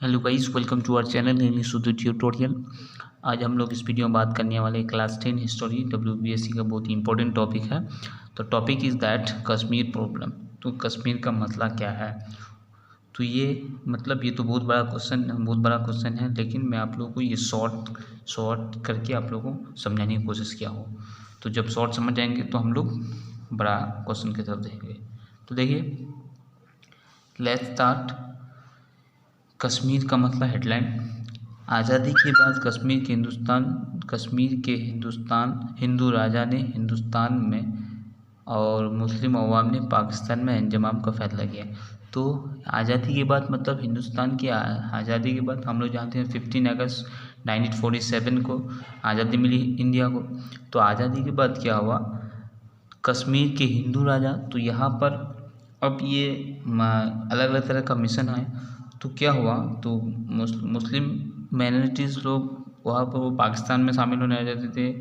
Hello guys, welcome to our channel English Urdu tutorial. आज हम लोग इस वीडियो में बात करने वाले क्लास 10 हिस्टोरी WBSE का बहुत ही इंपॉर्टेंट टॉपिक है। तो topic is that Kashmir problem. तो कश्मीर का मसला क्या है। तो ये ये तो बहुत बड़ा क्वेश्चन है, लेकिन मैं आप लोगों को ये शॉर्ट करके आप लोगों को समझाने की कोशिश किया हो। तो जब शॉर्ट समझ जाएंगे तो हम लोग बड़ा क्वेश्चन की तरफ देखेंगे। तो देखिए, लेट्स स्टार्ट। कश्मीर का मतलब हेडलाइन। आज़ादी के बाद कश्मीर के हिंदू राजा ने हिंदुस्तान में और मुस्लिम अवाम ने पाकिस्तान में इंजमाम का फैसला किया। तो आज़ादी के बाद मतलब हिंदुस्तान की आज़ादी के बाद हम लोग जानते हैं 15 अगस्त 1947 को आज़ादी मिली इंडिया को। तो आज़ादी के बाद क्या हुआ, कश्मीर के हिंदू राजा, तो यहाँ पर अब ये अलग अलग तरह का मिशन है। तो क्या हुआ, तो मुस्लिम माइनॉरिटीज़ लोग वहाँ पर वो पाकिस्तान में शामिल होने आ जाते थे।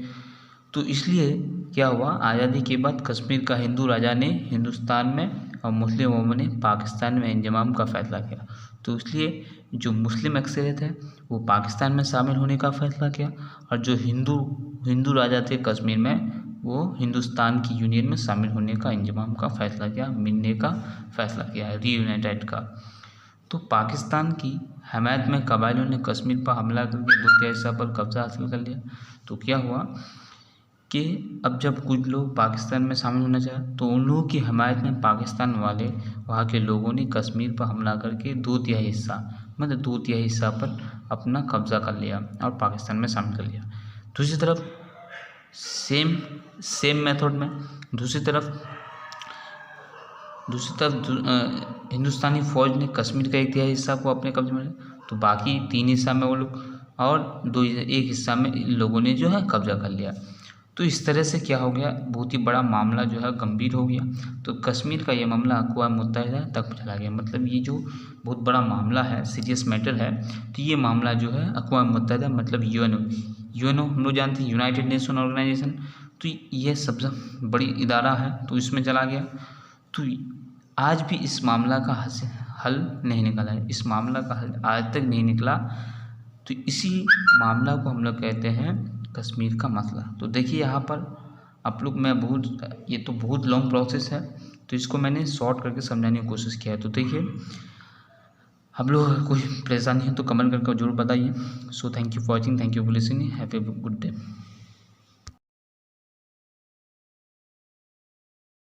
तो इसलिए क्या हुआ, आज़ादी के बाद कश्मीर का हिंदू राजा ने हिंदुस्तान में और मुस्लिम कौमों ने पाकिस्तान में इंजमाम का फैसला किया। तो इसलिए जो मुस्लिम अक्सरियत है वो पाकिस्तान में शामिल होने का फैसला किया, और जो हिंदू राजा थे कश्मीर में वो हिंदुस्तान की यूनियन में शामिल होने का इंजमाम का फैसला किया, मिलने का फैसला किया, रीयूनाइटेड का। तो पाकिस्तान की हमायत में कबायलों ने कश्मीर पर हमला करके 2/3 हिस्सा पर कब्जा हासिल कर लिया। तो क्या हुआ कि अब जब कुछ लोग पाकिस्तान में शामिल होना चाहे तो उन लोगों की हमायत में पाकिस्तान वाले वहाँ के लोगों ने कश्मीर पर हमला करके 2/3 हिस्सा पर अपना कब्जा कर लिया और पाकिस्तान में शामिल कर लिया। दूसरी तरफ सेम मेथड में दूसरी तरफ हिंदुस्तानी फ़ौज ने कश्मीर का 1/3 हिस्सा को अपने कब्जे में लिया। तो बाकी 3 हिस्सा में वो लोग और एक हिस्सा में इन लोगों ने जो है कब्जा कर लिया। तो इस तरह से क्या हो गया, बहुत ही बड़ा मामला जो है गंभीर हो गया। तो कश्मीर का ये मामला अक़वाम मुत्तहिदा तक चला गया। मतलब ये जो बहुत बड़ा मामला है, सीरियस मैटर है, तो ये मामला जो है अक़वाम मुत्तहिदा मतलब यूएनओ हम लोग जानते हैं, यूनाइटेड नेशन ऑर्गेनाइजेशन। तो यह सबसे बड़ी इदारा है, तो इसमें चला गया। तो आज भी इस मामला का हल नहीं निकला है, इस मामला का हल आज तक नहीं निकला। तो इसी मामला को हम लोग कहते हैं कश्मीर का मसला। तो देखिए यहाँ पर आप लोग ये तो बहुत लॉन्ग प्रोसेस है, तो इसको मैंने शॉर्ट करके समझाने की कोशिश किया है। तो देखिए, हम लोग कोई परेशानी है तो कमेंट करके जरूर बताइए। So thank you for watching, thank you for listening, have a good day.